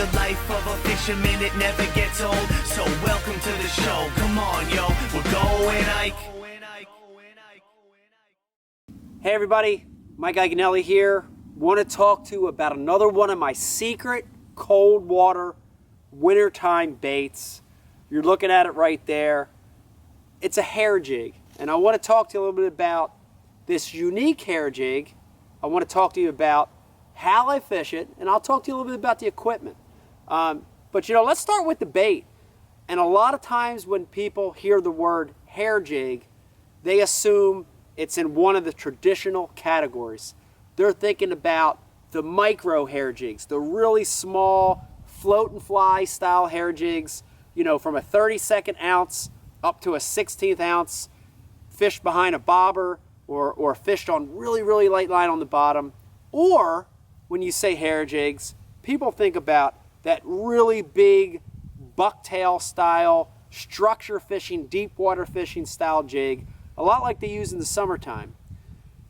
The life of a fisherman, it never gets old. So welcome to the show. Come on, yo, we're going Ike. Hey everybody, Mike Iaconelli here. Want to talk to you about another one of my secret cold water wintertime baits. You're looking at it right there. It's a hair jig, and I want to talk to you a little bit about this unique hair jig. I want to talk to you about how I fish it, and I'll talk to you a little bit about the equipment. But you know, let's start with the bait. And a lot of times when people hear the word hair jig, they assume it's in one of the traditional categories. They're thinking about the micro hair jigs, the really small float and fly style hair jigs, you know, from a 32nd ounce up to a 16th ounce, fished behind a bobber or fished on really light line on the bottom. Or when you say hair jigs, people think about that really big bucktail style, structure fishing, deep water fishing style jig, a lot like they use in the summertime.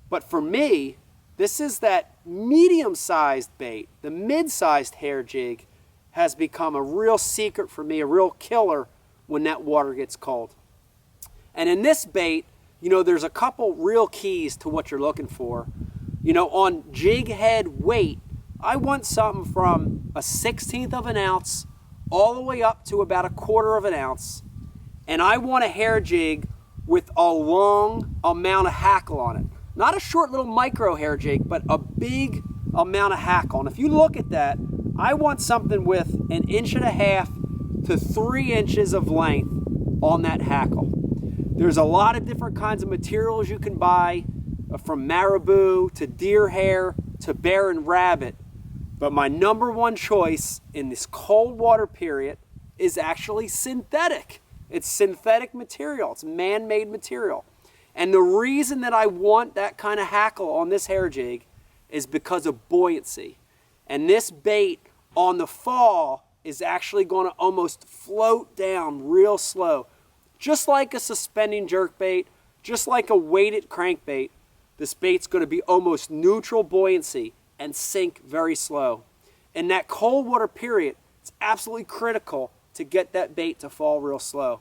But for me, this is that medium-sized bait. The mid-sized hair jig has become a real secret for me, a real killer when that water gets cold. And in this bait, you know, there's a couple real keys to what you're looking for. You know, on jig head weight, I want something from a 1/16 of an ounce all the way up to about a 1/4 of an ounce. And I want a hair jig with a long amount of hackle on it. Not a short little micro hair jig, but a big amount of hackle. And if you look at that, I want something with 1.5 inches to 3 inches of length on that hackle. There's a lot of different kinds of materials you can buy, from marabou to deer hair to bear and rabbit. But my number one choice in this cold water period is actually synthetic. It's synthetic material. It's man-made material. And the reason that I want that kind of hackle on this hair jig is because of buoyancy. And this bait on the fall is actually going to almost float down real slow. Just like a suspending jerkbait, just like a weighted crankbait, this bait's going to be almost neutral buoyancy and sink very slow. In that cold water period, it's absolutely critical to get that bait to fall real slow.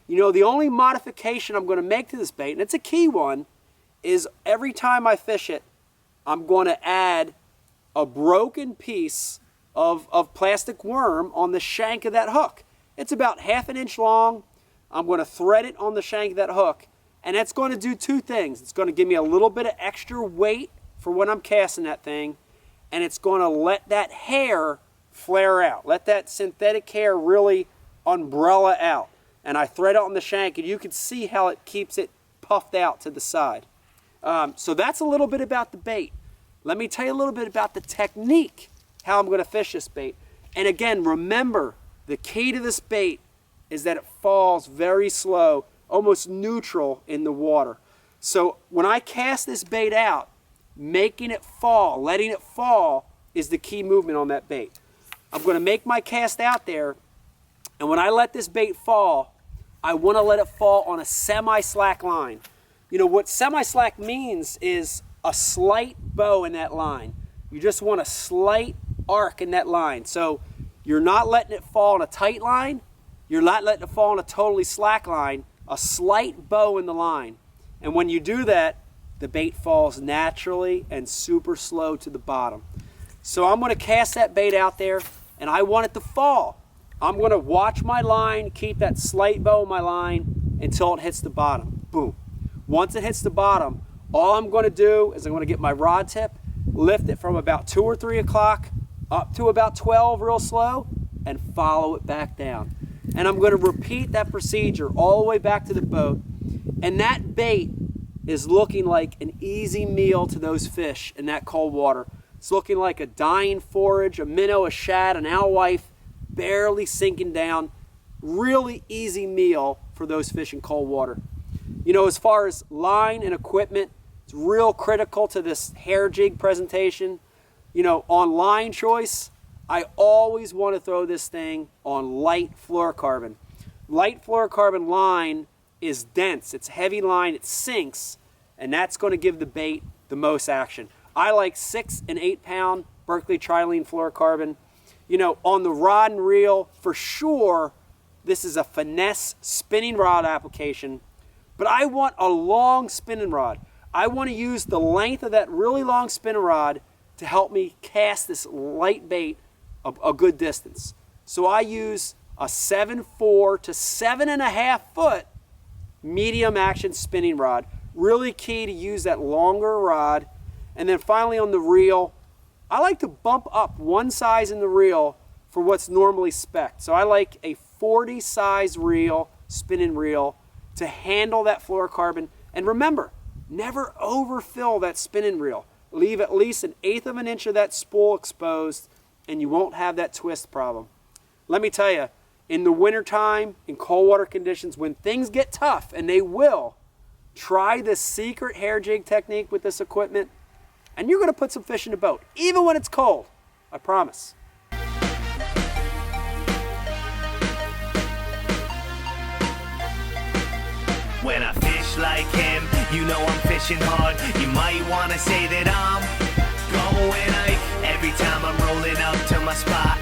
You know, the only modification I'm going to make to this bait, and it's a key one, is every time I fish it, I'm going to add a broken piece of plastic worm on the shank of that hook. It's about 1/2 inch long. I'm going to thread it on the shank of that hook, and it's going to do two things. It's going to give me a little bit of extra weight for when I'm casting that thing, and it's going to let that hair flare out. Let that synthetic hair really umbrella out. And I thread it on the shank, and you can see how it keeps it puffed out to the side. So that's a little bit about the bait. Let me tell you a little bit about the technique, how I'm going to fish this bait. And again, remember, the key to this bait is that it falls very slow, almost neutral in the water. So when I cast this bait out, making it fall, letting it fall is the key movement on that bait. I'm going to make my cast out there, and when I let this bait fall, I want to let it fall on a semi-slack line. You know, what semi-slack means is a slight bow in that line. You just want a slight arc in that line. So you're not letting it fall on a tight line. You're not letting it fall on a totally slack line. A slight bow in the line. And when you do that, the bait falls naturally and super slow to the bottom. So I'm going to cast that bait out there, and I want it to fall. I'm going to watch my line, keep that slight bow in my line until it hits the bottom. Boom. Once it hits the bottom, all I'm going to do is I'm going to get my rod tip, lift it from about 2 or 3 o'clock up to about 12 real slow, and follow it back down. And I'm going to repeat that procedure all the way back to the boat. And that bait is looking like an easy meal to those fish in that cold water. It's looking like a dying forage, a minnow, a shad, an alewife, barely sinking down. Really easy meal for those fish in cold water. You know, as far as line and equipment, it's real critical to this hair jig presentation. You know, on line choice, I always want to throw this thing on light fluorocarbon. Light fluorocarbon line is dense, it's heavy line, it sinks, and that's going to give the bait the most action. I like 6 and 8 pound Berkeley trilene fluorocarbon. You know, on the rod and reel, for sure, this is a finesse spinning rod application, but I want a long spinning rod. I want to use the length of that really long spinning rod to help me cast this light bait a good distance. So I use a 7.4 to 7.5 foot medium action spinning rod. Really key to use that longer rod. And then finally on the reel, I like to bump up one size in the reel for what's normally spec'd. So I like a 40 size reel, spinning reel, to handle that fluorocarbon. And remember, never overfill that spinning reel. Leave at least 1/8 of an inch of that spool exposed and you won't have that twist problem. Let me tell you, in the wintertime, in cold water conditions, when things get tough, and they will, try this secret hair jig technique with this equipment, and you're going to put some fish in the boat, even when it's cold. I promise. When I fish like him, you know I'm fishing hard. You might wanna say that I'm going hike. Every time I'm rolling up to my spot,